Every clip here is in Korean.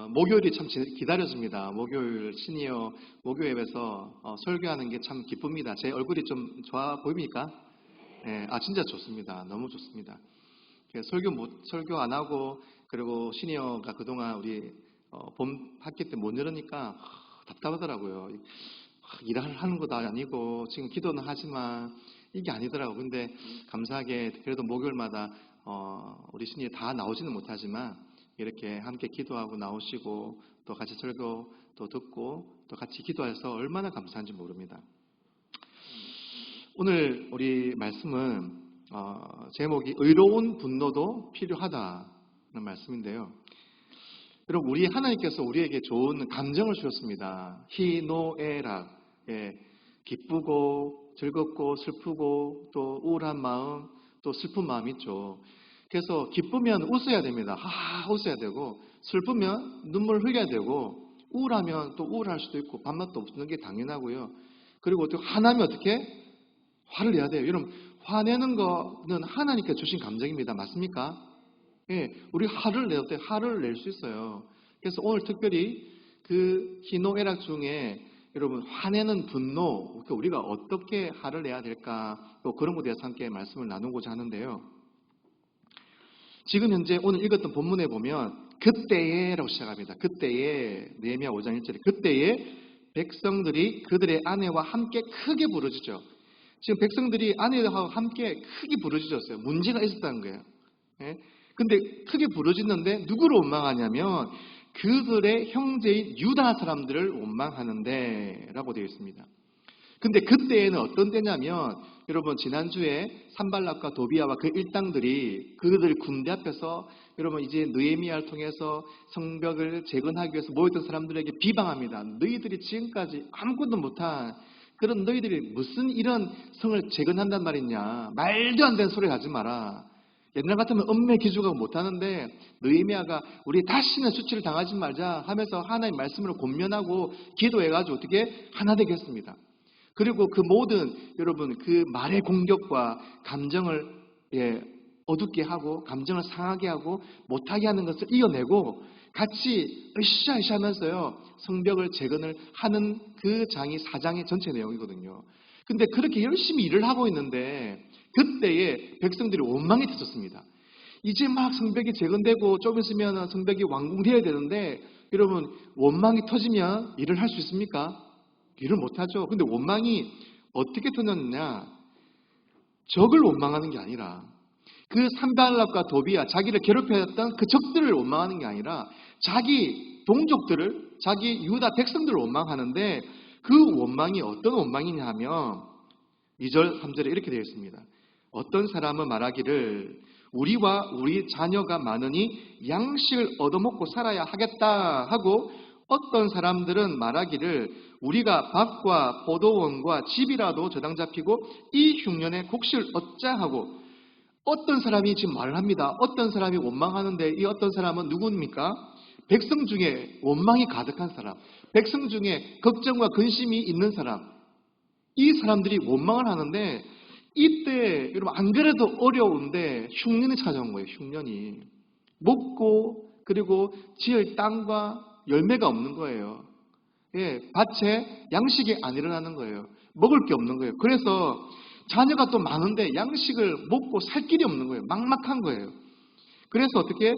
목요일이 참 기다려집니다. 목요일 시니어 목요일에서 설교하는 게 참 기쁩니다. 제 얼굴이 좀 좋아 보입니까? 진짜 좋습니다. 너무 좋습니다. 설교 안 하고 그리고 시니어가 그동안 우리 봄 학기 때 못 열으니까 답답하더라고요. 일을 하는 것도 아니고 지금 기도는 하지만 이게 아니더라고요. 근데 감사하게 그래도 목요일마다 우리 시니어 다 나오지는 못하지만 이렇게 함께 기도하고 나오시고 또 같이 설교 또 듣고 또 같이 기도해서 얼마나 감사한지 모릅니다. 오늘 우리 말씀은 제목이 의로운 분노도 필요하다는 말씀인데요. 여러분, 우리 하나님께서 우리에게 좋은 감정을 주셨습니다. 희노애락, 기쁘고 즐겁고 슬프고 또 우울한 마음, 또 슬픈 마음 있죠. 그래서 기쁘면 웃어야 됩니다. 웃어야 되고, 슬프면 눈물 흘려야 되고, 우울하면 또 우울할 수도 있고 밥맛도 없는 게 당연하고요. 그리고 또 화나면 어떻게? 화를 내야 돼요. 여러분, 화내는 거는 하나님께 주신 감정입니다. 맞습니까? 우리 화를 낼 때 화를 낼 수 있어요. 그래서 오늘 특별히 그 희노애락 중에 여러분 화내는 분노, 우리가 어떻게 화를 내야 될까, 또 그런 것에 대해서 함께 말씀을 나누고자 하는데요. 지금 현재 오늘 읽었던 본문에 보면 그때에라고 시작합니다. 그때에, 느헤미야 5장 1절에 그때에 백성들이 그들의 아내와 함께 크게 부르짖죠. 지금 백성들이 아내와 함께 크게 부르짖었어요. 문제가 있었다는 거예요. 근데 크게 부르짖는데 누구를 원망하냐면 그들의 형제인 유다 사람들을 원망하는데 라고 되어 있습니다. 근데 그때에는 어떤 때냐면 여러분 지난주에 산발락과 도비아와 그 일당들이 그들 군대 앞에서 여러분 이제 느헤미야를 통해서 성벽을 재건하기 위해서 모였던 사람들에게 비방합니다. 너희들이 지금까지 아무것도 못한 그런 너희들이 무슨 이런 성을 재건한단 말이냐. 말도 안 되는 소리 하지 마라. 옛날 같으면 엄매 기죽하고 못하는데 느헤미야가 우리 다시는 수치를 당하지 말자 하면서 하나님 말씀으로 권면하고 기도해가지고 어떻게 하나 되겠습니다. 그리고 그 모든 여러분 그 말의 공격과 감정을 어둡게 하고 감정을 상하게 하고 못하게 하는 것을 이겨내고 같이 으쌰으쌰 하면서요 성벽을 재건을 하는 그 장이 4장의 전체 내용이거든요. 근데 그렇게 열심히 일을 하고 있는데 그때에 백성들이 원망이 터졌습니다. 이제 막 성벽이 재건되고 좀 있으면 성벽이 완공되어야 되는데 여러분 원망이 터지면 일을 할 수 있습니까? 일을 못하죠. 근데 원망이 어떻게 터졌느냐? 적을 원망하는 게 아니라 그 산발락과 도비아 자기를 괴롭혔던 그 적들을 원망하는 게 아니라 자기 동족들을 자기 유다 백성들을 원망하는데 그 원망이 어떤 원망이냐 하면 2절 3절에 이렇게 되어 있습니다. 어떤 사람은 말하기를 우리와 우리 자녀가 많으니 양식을 얻어먹고 살아야 하겠다 하고 어떤 사람들은 말하기를 우리가 밭과 포도원과 집이라도 저당 잡히고 이 흉년에 곡식을 얻자 하고 어떤 사람이 지금 말을 합니다. 어떤 사람이 원망하는데 이 어떤 사람은 누구입니까? 백성 중에 원망이 가득한 사람, 백성 중에 걱정과 근심이 있는 사람, 이 사람들이 원망을 하는데 이때 여러분 안 그래도 어려운데 흉년이 찾아온 거예요. 흉년이 먹고 그리고 지을 땅과 열매가 없는 거예요. 밭에 양식이 안 일어나는 거예요. 먹을 게 없는 거예요. 그래서 자녀가 또 많은데 양식을 먹고 살 길이 없는 거예요. 막막한 거예요. 그래서 어떻게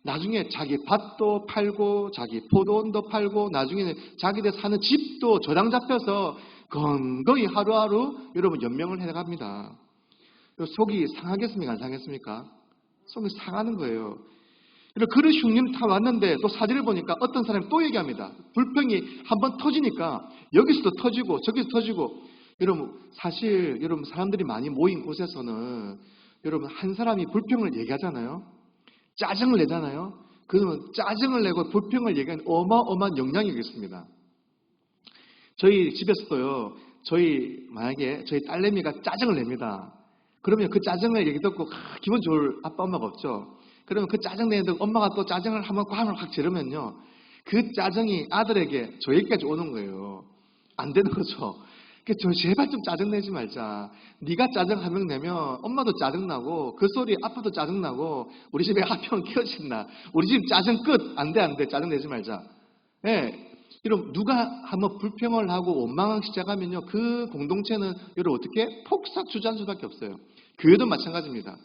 나중에 자기 밭도 팔고 자기 포도원도 팔고 나중에는 자기들 사는 집도 저당 잡혀서 건거히 하루하루 여러분 연명을 해나갑니다. 속이 상하겠습니까? 안 상하겠습니까? 속이 상하는 거예요. 그런 흉년이 다 왔는데 또 사진을 보니까 어떤 사람이 또 얘기합니다. 불평이 한번 터지니까 여기서도 터지고 저기서 터지고 여러분 사실 여러분 사람들이 많이 모인 곳에서는 여러분 한 사람이 불평을 얘기하잖아요. 짜증을 내잖아요. 그러면 짜증을 내고 불평을 얘기하는 어마어마한 영향이 있습니다. 저희 집에서도요. 만약에 저희 딸내미가 짜증을 냅니다. 그러면 그 짜증을 얘기 듣고 기분 좋을 아빠 엄마가 없죠. 그러면 그 짜증 내는데 엄마가 또 짜증을 한번 꽝을 확 지르면요. 그 짜증이 아들에게 저에게까지 오는 거예요. 안 되는 거죠. 저 제발 좀 짜증내지 말자. 네가 짜증 한 명 내면 엄마도 짜증나고 그 소리 아빠도 짜증나고 우리 집에 화평 깨어진다. 우리 집 짜증 끝. 안 돼, 안 돼. 짜증 내지 말자. 예. 여러분 누가 한번 불평을 하고 원망하기 시작하면요. 그 공동체는 여러분 어떻게 폭삭 주저앉을 수밖에 없어요. 교회도 마찬가지입니다.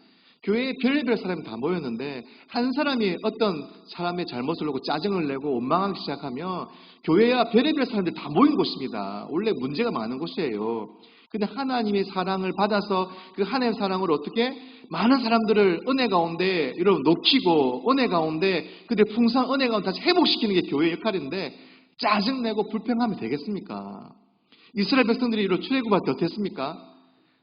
교회에 별의별 사람이 다 모였는데 한 사람이 어떤 사람의 잘못을 보고 짜증을 내고 원망하기 시작하면 교회야 별의별 사람들이 다 모인 곳입니다. 원래 문제가 많은 곳이에요. 근데 하나님의 사랑을 받아서 그 하나님의 사랑으로 어떻게 많은 사람들을 은혜 가운데 여러분 높이고 은혜 가운데 그들 풍성한 은혜 가운데 다시 회복시키는 게 교회의 역할인데 짜증내고 불평하면 되겠습니까? 이스라엘 백성들이 이런 출애굽할 때 어땠습니까?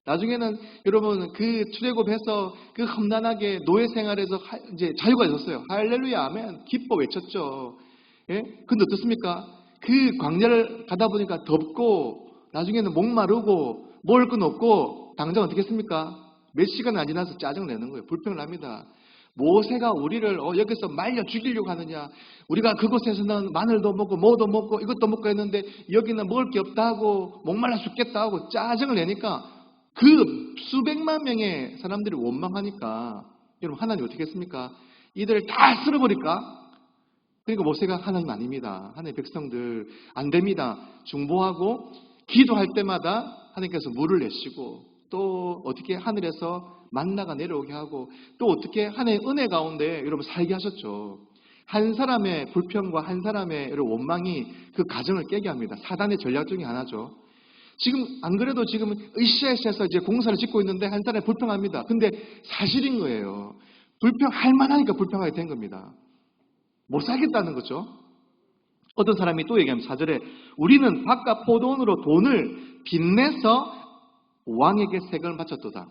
나중에는 여러분 그 출애굽해서 그 험난하게 노예 생활에서 이제 자유가 있었어요. 할렐루야 아멘 기뻐 외쳤죠. 예? 근데 어떻습니까? 그 광야를 가다 보니까 덥고 나중에는 목마르고 먹을 건 없고 당장 어떻게 했습니까? 몇 시간 안 지나서 짜증내는 거예요. 불평을 합니다. 모세가 우리를 여기서 말려 죽이려고 하느냐? 우리가 그곳에서는 마늘도 먹고 뭐도 먹고 이것도 먹고 했는데 여기는 먹을 게 없다 하고 목말라 죽겠다 하고 짜증을 내니까 그 수백만 명의 사람들이 원망하니까 여러분 하나님 어떻게 했습니까? 이들을 다 쓸어버릴까? 그러니까 모세가 하나님 아닙니다. 하나님 백성들 안 됩니다. 중보하고 기도할 때마다 하나님께서 물을 내시고 또 어떻게 하늘에서 만나가 내려오게 하고 또 어떻게 하나님의 은혜 가운데 여러분 살게 하셨죠. 한 사람의 불평과 한 사람의 원망이 그 가정을 깨게 합니다. 사단의 전략 중에 하나죠. 지금 안 그래도 지금 으쌰으쌰해서 이제 공사를 짓고 있는데 한 사람이 불평합니다. 근데 사실인 거예요. 불평할 만하니까 불평하게 된 겁니다. 못 살겠다는 거죠. 어떤 사람이 또 얘기합니다. 4절에 우리는 바깥 포도원으로 돈을 빚내서 왕에게 세금을 바쳤도다.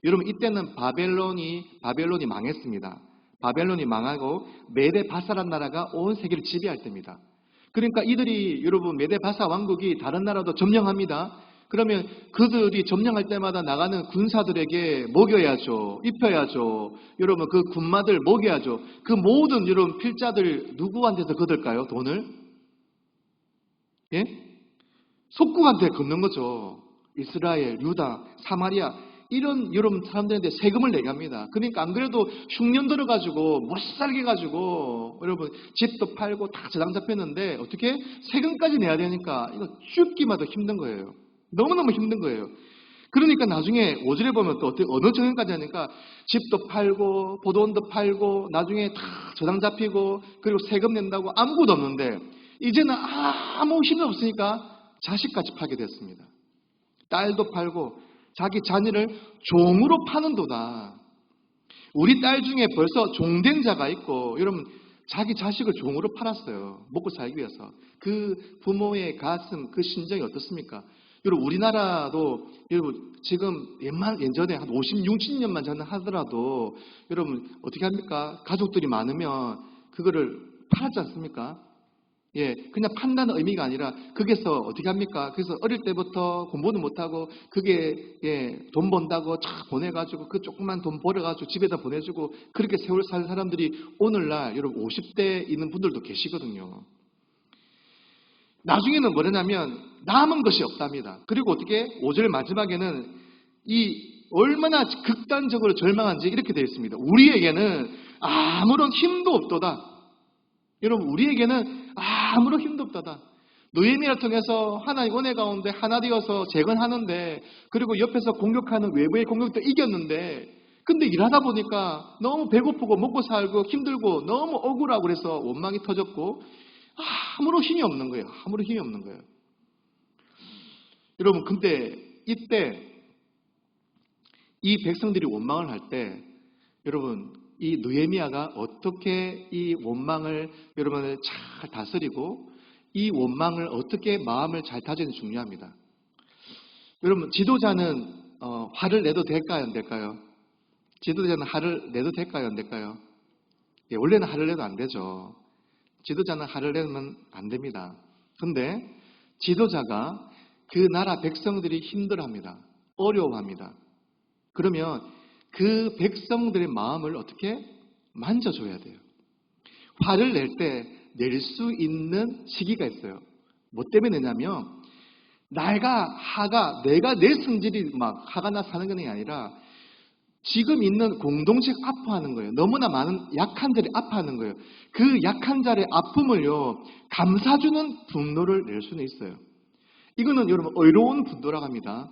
여러분 이때는 바벨론이 망했습니다. 바벨론이 망하고 메데 바사란 나라가 온 세계를 지배할 때입니다. 그러니까 이들이 여러분 메데 바사 왕국이 다른 나라도 점령합니다. 그러면 그들이 점령할 때마다 나가는 군사들에게 먹여야죠. 입혀야죠. 여러분 그 군마들 먹여야죠. 그 모든 여러분 필자들 누구한테서 거둘까요? 돈을? 예? 속국한테 걷는 거죠. 이스라엘, 유다, 사마리아 이런 여러분 사람들한테 세금을 내게 합니다. 그러니까 안 그래도 흉년 들어가지고 못 살게 가지고 여러분 집도 팔고 다 저당 잡혔는데 어떻게 세금까지 내야 되니까 이거 죽기마다 힘든 거예요. 너무너무 힘든 거예요. 그러니까 나중에 5절에 보면 또 어느 정도까지 하니까 집도 팔고 포도원도 팔고 나중에 다 저당 잡히고 그리고 세금 낸다고 아무것도 없는데 이제는 아무 힘이 없으니까 자식까지 팔게 됐습니다. 딸도 팔고 자기 자녀를 종으로 파는도다. 우리 딸 중에 벌써 종된 자가 있고 여러분 자기 자식을 종으로 팔았어요. 먹고 살기 위해서. 그 부모의 가슴, 그 심정이 어떻습니까? 여러분 우리나라도 여러분 지금 예전에 한 50, 60년만 전에 하더라도 여러분 어떻게 합니까? 가족들이 많으면 그거를 팔았지 않습니까? 예, 그냥 판다는 의미가 아니라 거기서 어떻게 합니까? 그래서 어릴 때부터 공부는 못하고 그게 돈 번다고 쫙 보내가지고 그 조그만 돈 벌어가지고 집에다 보내주고 그렇게 세월 살 사람들이 오늘날 여러분 50대 있는 분들도 계시거든요. 나중에는 뭐냐면 남은 것이 없답니다. 그리고 어떻게 5절 마지막에는 이 얼마나 극단적으로 절망한지 이렇게 되어 있습니다. 우리에게는 아무런 힘도 없도다. 여러분 우리에게는 아무런 힘도 없다다. 느헤미야를 통해서 하나님 은혜 가운데 하나 되어서 재건하는데 그리고 옆에서 공격하는 외부의 공격도 이겼는데 근데 일하다 보니까 너무 배고프고 먹고 살고 힘들고 너무 억울하고 그래서 원망이 터졌고 아무런 힘이 없는 거예요. 아무런 힘이 없는 거예요. 여러분 근데 이때 이 백성들이 원망을 할 때 여러분 이 느헤미야가 어떻게 이 원망을 여러분을 잘 다스리고 이 원망을 어떻게 마음을 잘 다지는지 중요합니다. 여러분 지도자는 화를 내도 될까요? 안 될까요? 지도자는 화를 내도 될까요? 안 될까요? 예, 원래는 화를 내도 안 되죠. 지도자는 화를 내면 안 됩니다. 근데 지도자가 그 나라 백성들이 힘들어합니다. 어려워합니다. 그러면 그 백성들의 마음을 어떻게 만져줘야 돼요. 화를 낼 때 낼 수 있는 시기가 있어요. 뭐 때문에 내냐면 내가 내 성질이 막 화가 나 사는 게 아니라 지금 있는 공동체가 아파하는 거예요. 너무나 많은 약한 자들이 아파하는 거예요. 그 약한 자의 아픔을요, 감싸주는 분노를 낼 수는 있어요. 이거는 여러분 의로운 분노라고 합니다.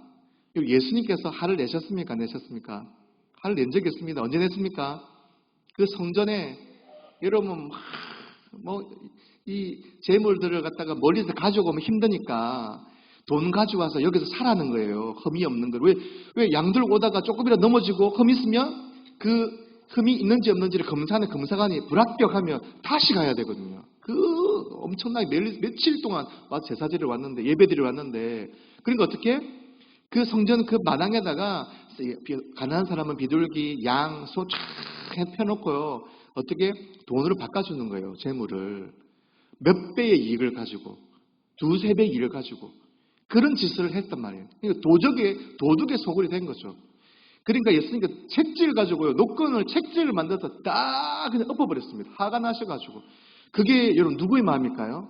예수님께서 화를 내셨습니까? 안 내셨습니까? 화를 낸 적이 있습니다. 언제 냈습니까? 그 성전에 여러분 이 재물들을 갖다가 멀리서 가져오면 힘드니까 돈 가져와서 여기서 사라는 거예요. 흠이 없는 걸. 왜 양들 오다가 조금이라도 넘어지고 흠이 있으면 그 흠이 있는지 없는지를 검사하는 검사관이 불합격하면 다시 가야 되거든요. 그 엄청나게 며칠 동안 와서 제사지를 왔는데, 예배드리러 왔는데, 그러니까 어떻게? 그 성전 그 마당에다가 가난한 사람은 비둘기, 양, 소 쫙 펴놓고요. 어떻게? 돈으로 바꿔주는 거예요. 재물을. 몇 배의 이익을 가지고, 두세 배의 이익을 가지고. 그런 짓을 했단 말이에요. 그러니까 도둑의 소굴이 된 거죠. 그러니까 예수님께서 책지를 가지고요. 노건을 책지를 만들어서 딱 그냥 엎어버렸습니다. 화가 나셔가지고. 그게 여러분 누구의 마음일까요?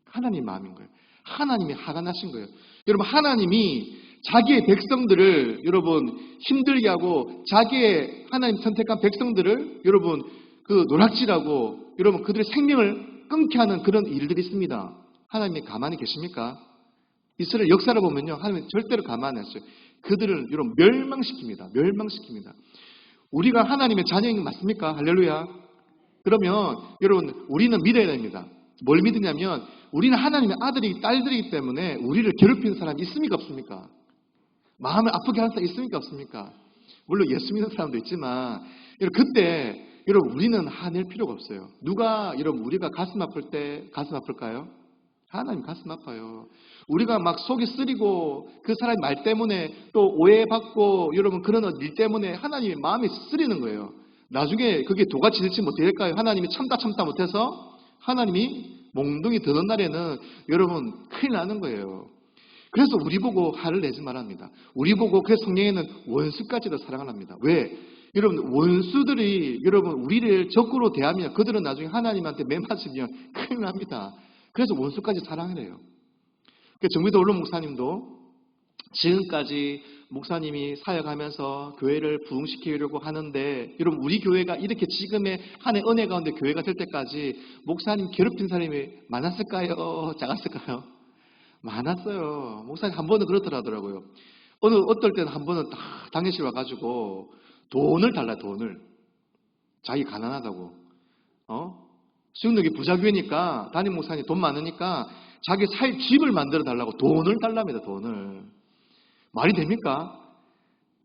하나님의 마음인 거예요. 하나님이 화가 나신 거예요. 여러분 하나님이 자기의 백성들을 여러분 힘들게 하고 자기의 하나님 선택한 백성들을 여러분 그 노략질하고 여러분 그들의 생명을 끊게 하는 그런 일들이 있습니다. 하나님이 가만히 계십니까? 이스라엘 역사를 보면요. 하나님은 절대로 가만히 안 했어요. 그들을 여러분 멸망시킵니다. 멸망시킵니다. 우리가 하나님의 자녀인 게 맞습니까? 할렐루야. 그러면 여러분 우리는 믿어야 됩니다. 뭘 믿으냐면 우리는 하나님의 아들이 딸들이기 때문에 우리를 괴롭히는 사람이 있습니까? 없습니까? 마음을 아프게 하는 사람이 있습니까? 없습니까? 물론 예수 믿는 사람도 있지만 여러분 그때 여러분 우리는 화낼 필요가 없어요. 누가 여러분 우리가 가슴 아플 때 가슴 아플까요? 하나님 가슴 아파요. 우리가 막 속이 쓰리고 그 사람의 말 때문에 또 오해받고 여러분 그런 일 때문에 하나님의 마음이 쓰리는 거예요. 나중에 그게 도가 지들지 못할까요? 하나님이 참다 못해서 하나님이 몽둥이 드는 날에는 여러분 큰일 나는 거예요. 그래서 우리 보고 화를 내지 말합니다. 우리 보고 그 성령에는 원수까지도 사랑을 합니다. 왜? 여러분 원수들이 여러분 우리를 적으로 대하면 그들은 나중에 하나님한테 매맞으면 큰일 납니다. 그래서 원수까지 사랑을 해요. 정미도 언론 목사님도 지금까지 목사님이 사역하면서 교회를 부흥시키려고 하는데 여러분 우리 교회가 이렇게 지금의 한해 은혜 가운데 교회가 될 때까지 목사님 괴롭힌 사람이 많았을까요? 작았을까요? 많았어요. 목사님 한 번은 그렇더라고요. 어떨 때는 한 번은 딱 당회실 와가지고 돈을 달라 돈을. 자기 가난하다고. 수영력이 부자교회니까 담임 목사님 돈 많으니까 자기 살 집을 만들어 달라고 돈을 달랍니다. 돈을. 말이 됩니까?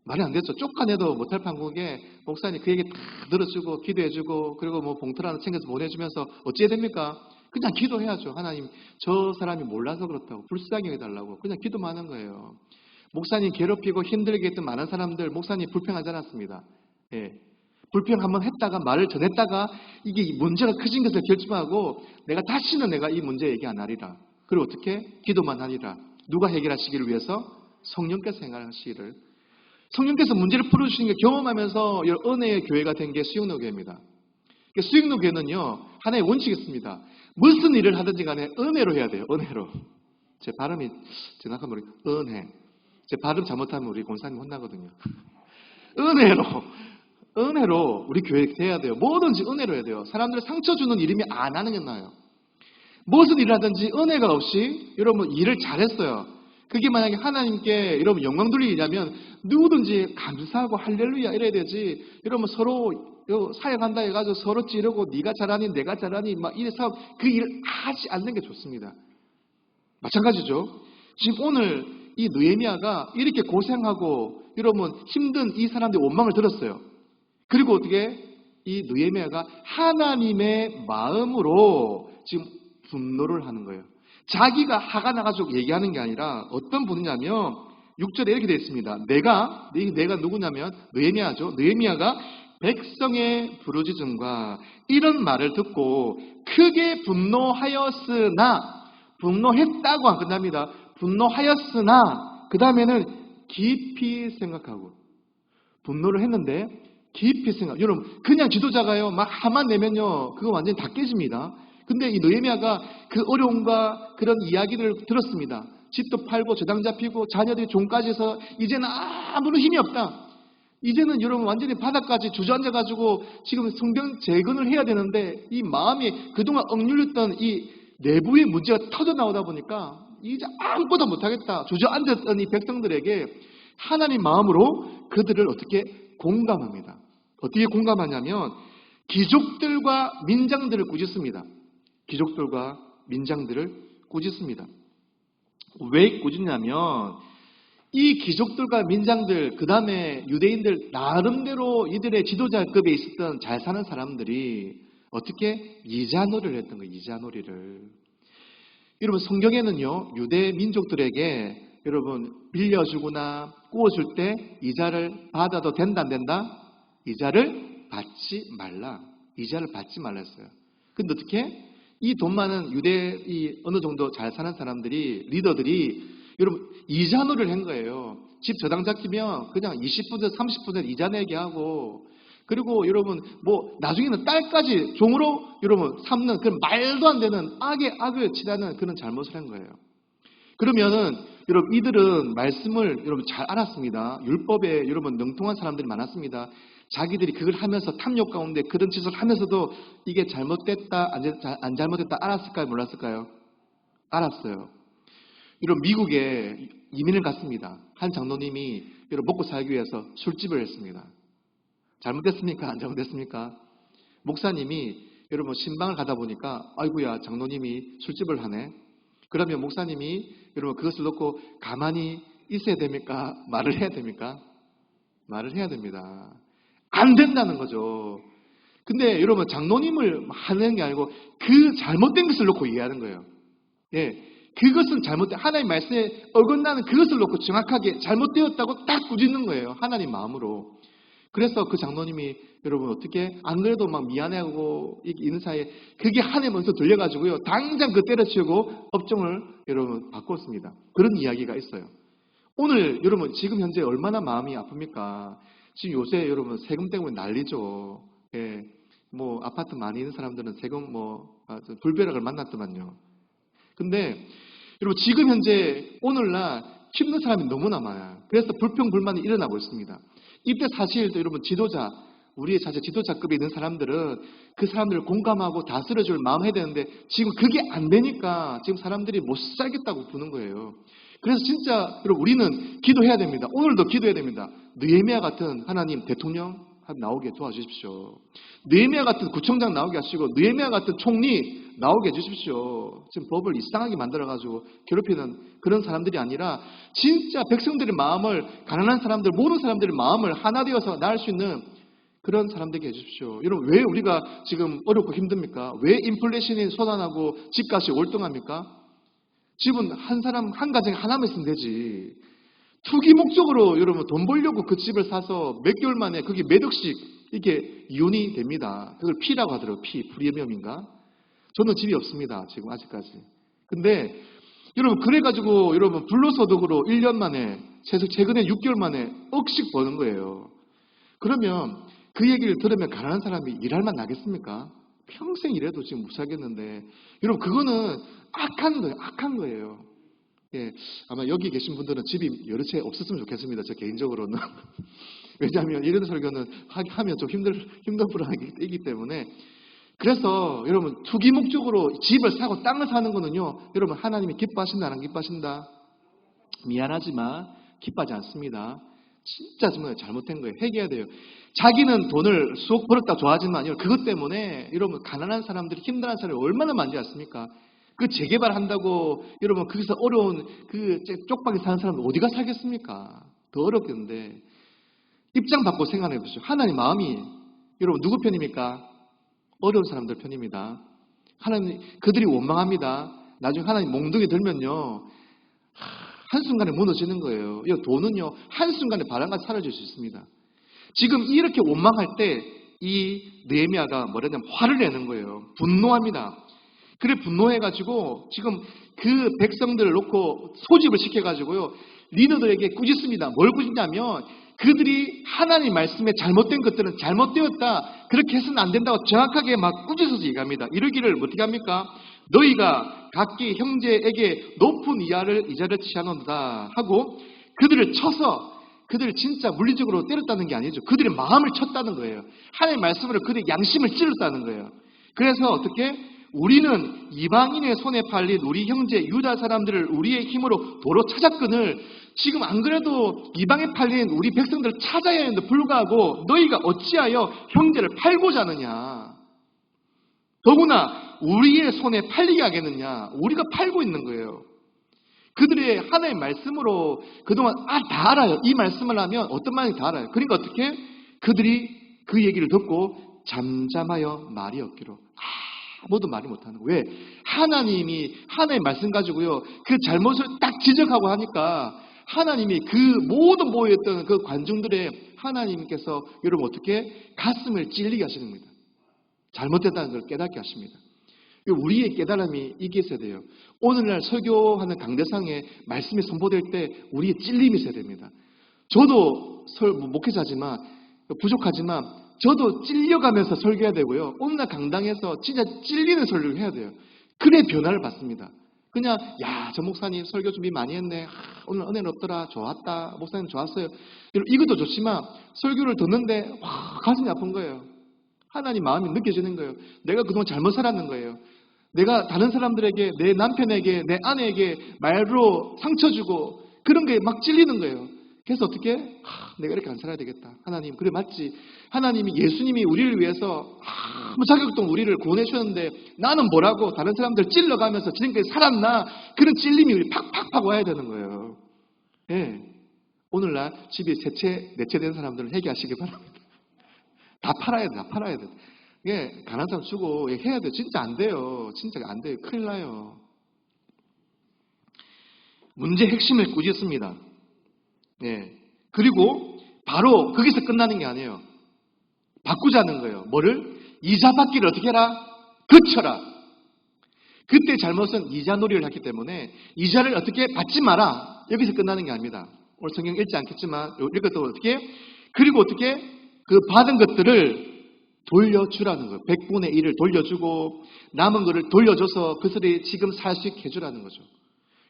말이 안 되죠. 쫓아내도 못할 판국에 목사님 그 얘기 다 들어주고 기도해주고 그리고 뭐 봉투를 하나 챙겨서 보내주면서 어찌해야 됩니까? 그냥 기도해야죠. 하나님 저 사람이 몰라서 그렇다고 불쌍히 해달라고 그냥 기도만 하는 거예요. 목사님 괴롭히고 힘들게 했던 많은 사람들 목사님 불평하지 않았습니다. 예. 불평 한번 했다가 말을 전했다가 이게 문제가 커진 것을 결심하고 다시는 내가 이 문제 얘기 안 하리라. 그리고 어떻게? 기도만 하리라. 누가 해결하시기를 위해서? 성령께서 해결하시기를. 성령께서 문제를 풀어주시는 게 경험하면서 은혜의 교회가 된 게 수영로 교회입니다. 수영로 교회는요 하나의 원칙이 있습니다. 무슨 일을 하든지 간에 은혜로 해야 돼요. 은혜로. 제 발음이 정확한 은혜. 제 발음 잘못하면 우리 권사님 혼나거든요. 은혜로 우리 교회 돼야 돼요. 뭐든지 은혜로 해야 돼요. 사람들 상처 주는 일이면 안 하는 게 나아요. 무슨 일을 하든지 은혜가 없이 여러분 일을 잘했어요. 그게 만약에 하나님께 여러분 영광 돌리려면 누구든지 감사하고 할렐루야 이래야 되지. 여러분 서로 사역한다 해가지고 서로 찌르고 네가 잘하니 내가 잘하니 막 이래서 그 일을 하지 않는 게 좋습니다. 마찬가지죠. 지금 오늘 이 느헤미야가 이렇게 고생하고 여러분 힘든 이 사람들의 원망을 들었어요. 그리고 어떻게 이 느헤미야가 하나님의 마음으로 지금 분노를 하는 거예요. 자기가 화가 나가지고 얘기하는 게 아니라 어떤 분이냐면 6절에 이렇게 되어 있습니다. 내가 누구냐면 느헤미야죠. 느헤미야가 백성의 부르짖음과 이런 말을 듣고 크게 분노했다고 안 끝납니다. 분노하였으나 그 다음에는 깊이 생각하고 분노를 했는데 깊이 생각. 여러분 그냥 지도자가요 막 화만 내면요 그거 완전히 다 깨집니다. 근데 이 느헤미야가 그 어려움과 그런 이야기를 들었습니다. 집도 팔고 저당 잡히고 자녀들이 종까지 해서 이제는 아무런 힘이 없다. 이제는 여러분 완전히 바닥까지 주저앉아가지고 지금 성경 재건을 해야 되는데 이 마음이 그동안 억눌렸던 이 내부의 문제가 터져 나오다 보니까 이제 아무것도 못하겠다. 주저앉았던 이 백성들에게 하나님 마음으로 그들을 어떻게 공감합니다. 어떻게 공감하냐면 귀족들과 민장들을 꾸짖습니다. 귀족들과 민장들을 꾸짖습니다. 왜 꾸짖냐면 이 귀족들과 민장들, 그 다음에 유대인들 나름대로 이들의 지도자급에 있었던 잘 사는 사람들이 어떻게 이자놀이를 했던 거예요. 이자놀이를. 여러분 성경에는요 유대 민족들에게 여러분 빌려주거나 꾸어줄 때 이자를 받아도 된다 안 된다? 이자를 받지 말라. 이자를 받지 말라 했어요. 근데 어떻게? 이 돈 많은 유대 이 어느 정도 잘 사는 사람들이 리더들이 여러분 이자놀이를 한 거예요. 집 저당 잡히면 그냥 20% 30% 이자 내게 하고 그리고 여러분 뭐 나중에는 딸까지 종으로 여러분 삼는 그런 말도 안 되는 악의 악을 치라는 그런 잘못을 한 거예요. 그러면은 여러분 이들은 말씀을 여러분 잘 알았습니다. 율법에 여러분 능통한 사람들이 많았습니다. 자기들이 그걸 하면서 탐욕 가운데 그런 짓을 하면서도 이게 잘못됐다 안 잘못됐다 알았을까요? 몰랐을까요? 알았어요. 여러분 미국에 이민을 갔습니다. 한 장로님이 여러분 먹고 살기 위해서 술집을 했습니다. 잘못됐습니까? 안 잘못됐습니까? 목사님이 여러분 신방을 가다 보니까 아이고야 장로님이 술집을 하네. 그러면 목사님이 여러분 그것을 놓고 가만히 있어야 됩니까? 말을 해야 됩니까? 말을 해야 됩니다. 안 된다는 거죠. 근데 여러분 장로님을 하는 게 아니고 그 잘못된 것을 놓고 이해하는 거예요. 예, 그것은 잘못된 하나님 말씀에 어긋나는 그것을 놓고 정확하게 잘못되었다고 딱 꾸짖는 거예요. 하나님 마음으로. 그래서 그 장로님이 여러분 어떻게 안 그래도 막 미안해하고 있는 사이에 그게 한해 먼저 들려가지고요. 당장 그 때려치우고 업종을 여러분 바꿨습니다. 그런 이야기가 있어요. 오늘 여러분 지금 현재 얼마나 마음이 아픕니까? 지금 요새 여러분 세금 때문에 난리죠. 예, 뭐 아파트 많이 있는 사람들은 세금 불벼락을 만났더만요. 근데 여러분 지금 현재 오늘날 힘든 사람이 너무나 많아요. 그래서 불평 불만이 일어나고 있습니다. 이때 사실 여러분 지도자 우리의 사실 지도자급에 있는 사람들은 그 사람들을 공감하고 다스려줄 마음 해야 되는데 지금 그게 안 되니까 지금 사람들이 못 살겠다고 부는 거예요. 그래서 진짜 여러분 우리는 기도해야 됩니다. 오늘도 기도해야 됩니다. 느헤미야 같은 하나님 대통령 나오게 도와주십시오. 느헤미야 같은 구청장 나오게 하시고 느헤미야 같은 총리 나오게 해주십시오. 지금 법을 이상하게 만들어가지고 괴롭히는 그런 사람들이 아니라 진짜 백성들의 마음을 가난한 사람들 모든 사람들의 마음을 하나 되어서 나을 수 있는 그런 사람들에게 해주십시오. 여러분 왜 우리가 지금 어렵고 힘듭니까? 왜 인플레이션이 솟아나고 집값이 월등합니까? 집은 한 사람 한 가정에 하나만 있으면 되지. 투기 목적으로 여러분 돈 벌려고 그 집을 사서 몇 개월 만에 그게 몇 억씩 이게 이혼이 됩니다. 그걸 P라고 하더라고요. 프리미엄인가? 저는 집이 없습니다. 지금 아직까지. 근데 여러분 그래가지고 여러분 불로소득으로 1년 만에 최근에 6개월 만에 억씩 버는 거예요. 그러면 그 얘기를 들으면 가난한 사람이 일할 만 나겠습니까? 평생 일해도 지금 못 살겠는데 여러분 그거는 악한 거예요. 악한 거예요. 예, 아마 여기 계신 분들은 집이 여러 채 없었으면 좋겠습니다. 저 개인적으로는. 왜냐하면 이런 설교는 하면 좀 힘든 불안이기 때문에. 그래서 여러분 투기 목적으로 집을 사고 땅을 사는 거는요. 여러분 하나님이 기뻐하신다 안 기뻐하신다? 미안하지만 기뻐하지 않습니다. 진짜 정말 잘못된 거예요. 회개해야 돼요. 자기는 돈을 수억 벌었다 좋아하지만 그것 때문에 여러분 가난한 사람들이 힘들어하는 사람이 얼마나 많지 않습니까? 그 재개발한다고 여러분 거기서 어려운 그 쪽방에 사는 사람은 어디가 살겠습니까? 더 어렵겠는데 입장 바꿔 생각해 보십시오. 하나님 마음이 여러분 누구 편입니까? 어려운 사람들 편입니다. 하나님 그들이 원망합니다. 나중에 하나님 몽둥이 들면요 한순간에 무너지는 거예요. 이 돈은요 한순간에 바람같이 사라질 수 있습니다. 지금 이렇게 원망할 때 이 느헤미야가 뭐라냐면 화를 내는 거예요. 분노합니다. 그래 분노해가지고 지금 그 백성들을 놓고 소집을 시켜가지고요 리더들에게 꾸짖습니다. 뭘 꾸짖냐면 그들이 하나님 말씀에 잘못된 것들은 잘못되었다. 그렇게 해서는 안 된다고 정확하게 막 꾸짖어서 얘기합니다. 이러기를 어떻게 합니까? 너희가 각기 형제에게 높은 이자를 취하노다 하고 그들을 쳐서 그들을 진짜 물리적으로 때렸다는 게 아니죠. 그들의 마음을 쳤다는 거예요. 하나님의 말씀으로 그들의 양심을 찔렀다는 거예요. 그래서 어떻게? 우리는 이방인의 손에 팔린 우리 형제 유다 사람들을 우리의 힘으로 도로 찾았거늘 지금 안 그래도 이방에 팔린 우리 백성들을 찾아야 하는데 불구하고 너희가 어찌하여 형제를 팔고자 하느냐. 더구나 우리의 손에 팔리게 하겠느냐. 우리가 팔고 있는 거예요. 그들의 하나의 말씀으로 그동안 다 알아요. 이 말씀을 하면 어떤 말인지 다 알아요. 그러니까 어떻게? 그들이 그 얘기를 듣고 잠잠하여 말이 없기로 아무도 말이 못하는 거예요. 왜? 하나님이 하나의 말씀 가지고요 그 잘못을 딱 지적하고 하니까 하나님이 그 모든 모여있던 그 관중들의 하나님께서 여러분 어떻게? 가슴을 찔리게 하시는 겁니다. 잘못됐다는 걸 깨닫게 하십니다. 우리의 깨달음이 이게 있어야 돼요. 오늘날 설교하는 강대상에 말씀이 선포될 때 우리의 찔림이 있어야 됩니다. 저도 목회자지만 부족하지만 저도 찔려가면서 설교해야 되고요. 오늘날 강당에서 진짜 찔리는 설교를 해야 돼요. 그래 변화를 받습니다. 그냥 저 목사님 설교 준비 많이 했네. 오늘 은혜는 없더라. 좋았다. 목사님 좋았어요. 이것도 좋지만 설교를 듣는데 가슴이 아픈 거예요. 하나님 마음이 느껴지는 거예요. 내가 그동안 잘못 살았는 거예요. 내가 다른 사람들에게, 내 남편에게, 내 아내에게 말로 상처 주고 그런 게 막 찔리는 거예요. 그래서 어떻게? 내가 이렇게 안 살아야 되겠다. 하나님, 그래 맞지. 하나님이 예수님이 우리를 위해서 자격도 우리를 구원해 주셨는데 나는 뭐라고 다른 사람들 찔러가면서 지금까지 살았나? 그런 찔림이 우리 팍팍팍 와야 되는 거예요. 예. 오늘날 집에 네채 된 사람들은 회개하시기 바랍니다. 다 팔아야 돼, 다 팔아야 돼. 예, 가난한 사람 주고 해야 돼. 진짜 안 돼요. 진짜 안 돼요. 큰일 나요. 문제 핵심을 꾸짖습니다. 예. 그리고 바로 거기서 끝나는 게 아니에요. 바꾸자는 거예요. 뭐를? 이자 받기를 어떻게 해라? 그쳐라. 그때 잘못은 이자 놀이를 했기 때문에 이자를 어떻게 받지 마라. 여기서 끝나는 게 아닙니다. 오늘 성경 읽지 않겠지만 이것도 어떻게? 그리고 어떻게? 그 받은 것들을 돌려주라는 거예요. 100분의 1을 돌려주고 남은 것을 돌려줘서 그들이 지금 살 수 있게 해주라는 거죠.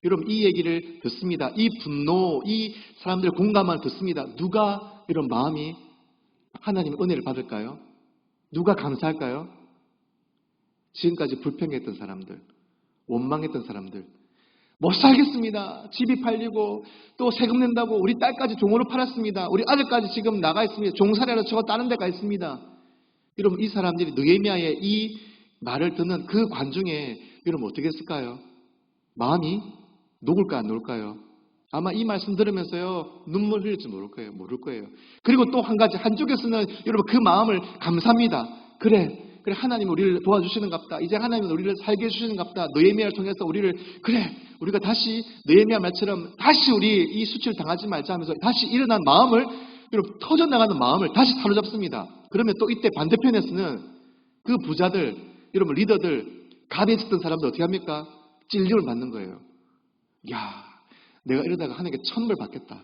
여러분 이 얘기를 듣습니다. 이 분노, 이 사람들의 공감을 듣습니다. 누가 이런 마음이 하나님의 은혜를 받을까요? 누가 감사할까요? 지금까지 불평했던 사람들, 원망했던 사람들, 못 살겠습니다. 집이 팔리고 또 세금 낸다고 우리 딸까지 종으로 팔았습니다. 우리 아들까지 지금 나가 있습니다. 종살이하러 저거 다른 데 가 있습니다. 여러분 이 사람들이 느헤미야의 이 말을 듣는 그 관중에 여러분 어떻게 했을까요? 마음이 녹을까 안 녹을까요? 아마 이 말씀 들으면서요 눈물 흘릴지 모를 거예요. 그리고 또 한 가지 한쪽에서는 여러분 그 마음을 감사합니다. 그래 하나님 우리를 도와주시는갑다. 이제 하나님은 우리를 살게 해주시는갑다. 느헤미야를 통해서 우리가 다시 느헤미야 말처럼 다시 우리 이 수치를 당하지 말자 하면서 다시 일어난 마음을 여러분 터져나가는 마음을 다시 사로잡습니다. 그러면 또 이때 반대편에서는 그 부자들 여러분 리더들 가에 있었던 사람들 어떻게 합니까? 찔림을 받는 거예요. 야, 내가 이러다가 하나님께 천벌 받겠다.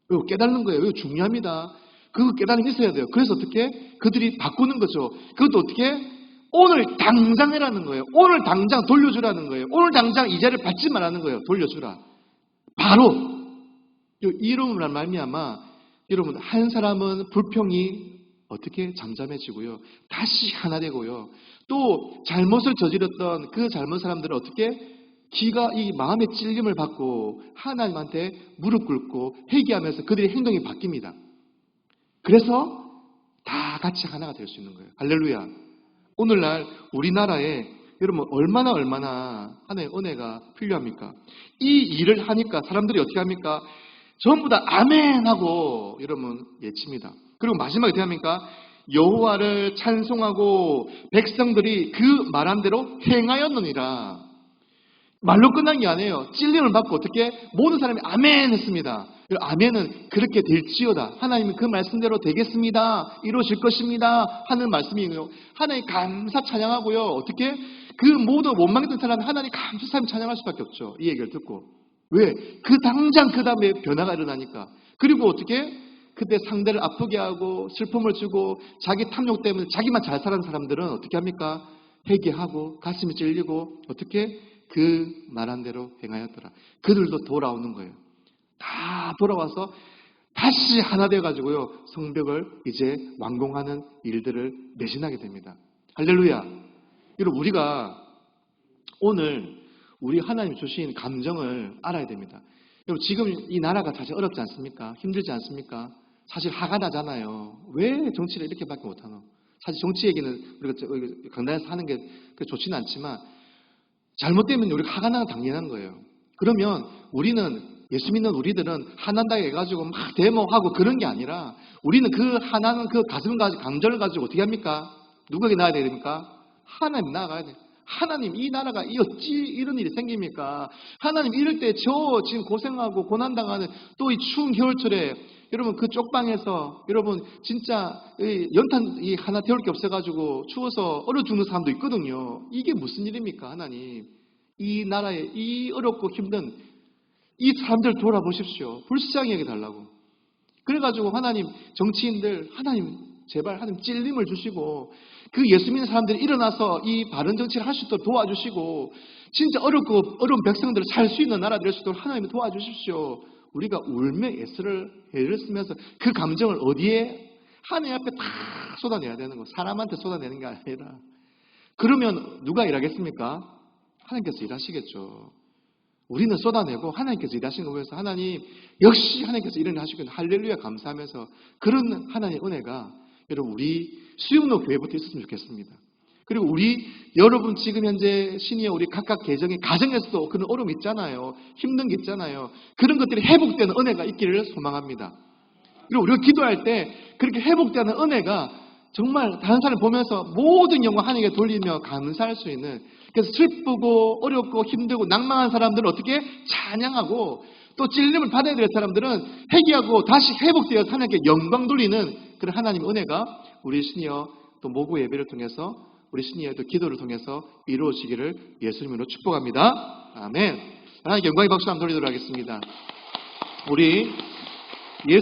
이거 깨닫는 거예요. 이거 중요합니다. 그 깨달음이 있어야 돼요. 그래서 어떻게? 그들이 바꾸는 거죠. 그것도 어떻게? 오늘 당장 해라는 거예요. 오늘 당장 돌려주라는 거예요. 오늘 당장 이자를 받지 말라는 거예요. 돌려주라. 바로 이름을 말미암아 여러분 한 사람은 불평이 어떻게 잠잠해지고요. 다시 하나 되고요. 또 잘못을 저질렀던 그 잘못 사람들은 어떻게? 기가 이 마음의 찔림을 받고 하나님한테 무릎 꿇고 회개하면서 그들의 행동이 바뀝니다. 그래서 다 같이 하나가 될 수 있는 거예요. 할렐루야. 오늘날 우리나라에 여러분 얼마나 하나님의 은혜가 필요합니까? 이 일을 하니까 사람들이 어떻게 합니까? 전부 다 아멘 하고 여러분 예칩니다. 그리고 마지막에 어떻게 합니까? 여호와를 찬송하고 백성들이 그 말한 대로 행하였느니라. 말로 끝난 게 아니에요. 찔림을 받고 어떻게? 모든 사람이 아멘 했습니다. 아멘은 그렇게 될지어다. 하나님은 그 말씀대로 되겠습니다. 이루어질 것입니다. 하는 말씀이에요. 하나님 감사 찬양하고요. 어떻게? 그 모두 원망했던 사람이 하나님 감사 찬양할 수밖에 없죠. 이 얘기를 듣고. 왜? 당장 그 다음에 변화가 일어나니까. 그리고 어떻게? 그때 상대를 아프게 하고 슬픔을 주고 자기 탐욕 때문에 자기만 잘 사는 사람들은 어떻게 합니까? 회개하고 가슴이 찔리고 어떻게 그 말한 대로 행하였더라. 그들도 돌아오는 거예요. 다 돌아와서 다시 하나 되어가지고요, 성벽을 이제 완공하는 일들을 매진하게 됩니다. 할렐루야. 여러분, 우리가 오늘 우리 하나님 주신 감정을 알아야 됩니다. 여러분, 지금 이 나라가 사실 어렵지 않습니까? 힘들지 않습니까? 사실 화가 나잖아요. 왜 정치를 이렇게밖에 못하노? 사실 정치 얘기는 우리가 강단에서 하는 게 좋지는 않지만 잘못되면 우리가 화가 나는 당연한 거예요. 그러면 우리는 예수 믿는 우리들은 화난다 해가지고 막 데모하고 그런 게 아니라 우리는 그 화나는 그 가슴을 가지고 감정을 가지고 어떻게 합니까? 누구에게 나아야 됩니까? 하나님 나아가야 돼. 하나님, 이 나라가 어찌 이런 일이 생깁니까? 하나님, 이럴 때 저 지금 고생하고 고난당하는 또 이 추운 겨울철에 여러분 그 쪽방에서 여러분 진짜 연탄 하나 태울 게 없어가지고 추워서 얼어 죽는 사람도 있거든요. 이게 무슨 일입니까? 하나님, 이 나라에 이 어렵고 힘든 이 사람들 돌아보십시오. 불쌍히 여겨달라고. 그래가지고 하나님, 정치인들 하나님 제발 하나님 찔림을 주시고 그 예수 믿는 사람들이 일어나서 이 바른 정치를 할 수 있도록 도와주시고 진짜 어렵고 어려운 백성들을 살 수 있는 나라 될 수 있도록 하나님 도와주십시오. 우리가 울며 애를 쓰면서 그 감정을 어디에? 하나님 앞에 다 쏟아내야 되는 거. 사람한테 쏟아내는 게 아니라. 그러면 누가 일하겠습니까? 하나님께서 일하시겠죠. 우리는 쏟아내고 하나님께서 일하시는 거 보면서 하나님, 역시 하나님께서 일을 하시겠네. 할렐루야 감사하면서 그런 하나님의 은혜가 여러분 우리 수영로 교회부터 있었으면 좋겠습니다. 그리고 우리 여러분 지금 현재 신이여 우리 각각 계정의 가정에서도 그런 어려움이 있잖아요. 힘든 게 있잖아요. 그런 것들이 회복되는 은혜가 있기를 소망합니다. 그리고 우리가 기도할 때 그렇게 회복되는 은혜가 정말 다른 사람을 보면서 모든 영광 하나님께 돌리며 감사할 수 있는, 그래서 슬프고 어렵고 힘들고 낭망한 사람들은 어떻게 찬양하고 또 찔림을 받아야 될 사람들은 회개하고 다시 회복되어서 하나님께 영광 돌리는 그런 하나님의 은혜가 우리 신이여 또 모구 예배를 통해서 우리 신이여 또 기도를 통해서 이루어지기를 예수님으로 축복합니다. 아멘. 하나님께 영광의 박수 한번 돌리도록 하겠습니다. 우리 예수